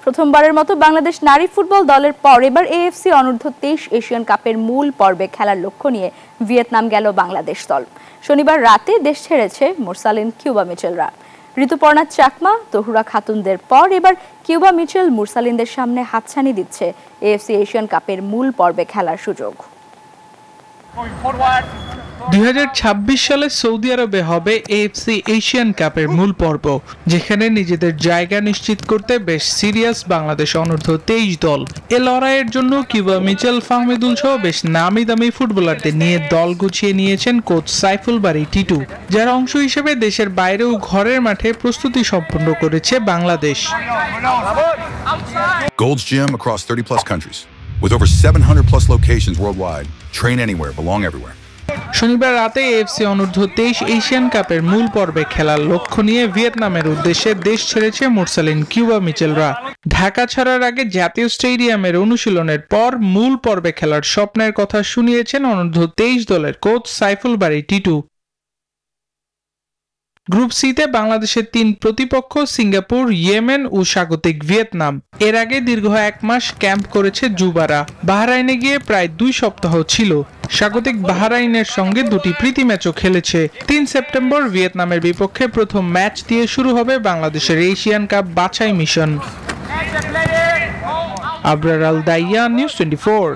প্রথমবারের মতো বাংলাদেশ নারী ফুটবল দলের পর এবার এএফসি অনূর্ধ্ব 23 এশিয়ান কাপের মূল পর্বে খেলার লক্ষ্য নিয়ে ভিয়েতনাম গেল বাংলাদেশ দল। শনিবার রাতে দেশ ছেড়েছে মুরসালিন কিউবা মিচেলরা। ঋতুপর্ণা চাকমা, তহুরা খাতুনদের পর এবার কিউবা মিচেল মুরসালিনদের সামনে হাতছানি দিচ্ছে এএফসি এশিয়ান কাপের মূল পর্বে খেলার সুযোগ। 2026 সালে সৌদি আরবে হবে এএফসি এশিয়ান কাপের মূল পর্ব, যেখানে নিজেদের জায়গা নিশ্চিত করতে বেশ সিরিয়াস বাংলাদেশ অনূর্ধ্ব 23 দল। এ লড়াইয়ের জন্য কিউবা মিচেল, ফাহমিদুল সহ বেশ নামি দামি ফুটবলারদের নিয়ে দল গুছিয়ে নিয়েছেন কোচ সাইফুল বারী টিটু, যার অংশ হিসেবে দেশের বাইরেও ঘরের মাঠে প্রস্তুতি সম্পন্ন করেছে Bangladesh. Gold's Gym across 30+ countries with over 700+ locations worldwide. Train anywhere, belong everywhere. শনিবার রাতে এএফসি অনূর্ধ্ব 23 এশিয়ান কাপের মূল পর্বে খেলার লক্ষ্য নিয়ে ভিয়েতনামের উদ্দেশ্যে দেশ ছেড়েছে মুরসালিন কিউবা মিচেলরা। ঢাকা ছাড়ার আগে জাতীয় স্টেডিয়ামের অনুশীলনের পর মূল পর্বে খেলার স্বপ্নের কথা শুনিয়েছেন অনূর্ধ্ব 23 দলের কোচ সাইফুল বারী টিটু। গ্রুপ সিতে বাংলাদেশের 3 প্রতিপক্ষ সিঙ্গাপুর, ইয়েমেন ও স্বাগতিক ভিয়েতনাম। এর আগে দীর্ঘ 1 মাস ক্যাম্প করেছে যুবারা। বাহরাইনে গিয়ে প্রায় 2 সপ্তাহ ছিল। স্বাগতিক বাহরাইনের সঙ্গে 2টি প্রীতি ম্যাচও খেলেছে। 3 সেপ্টেম্বর ভিয়েতনামের বিপক্ষে প্রথম ম্যাচ দিয়ে শুরু হবে বাংলাদেশের এশিয়ান কাপ বাছাই মিশন। আবরার আল দাইয়া, নিউজ 24।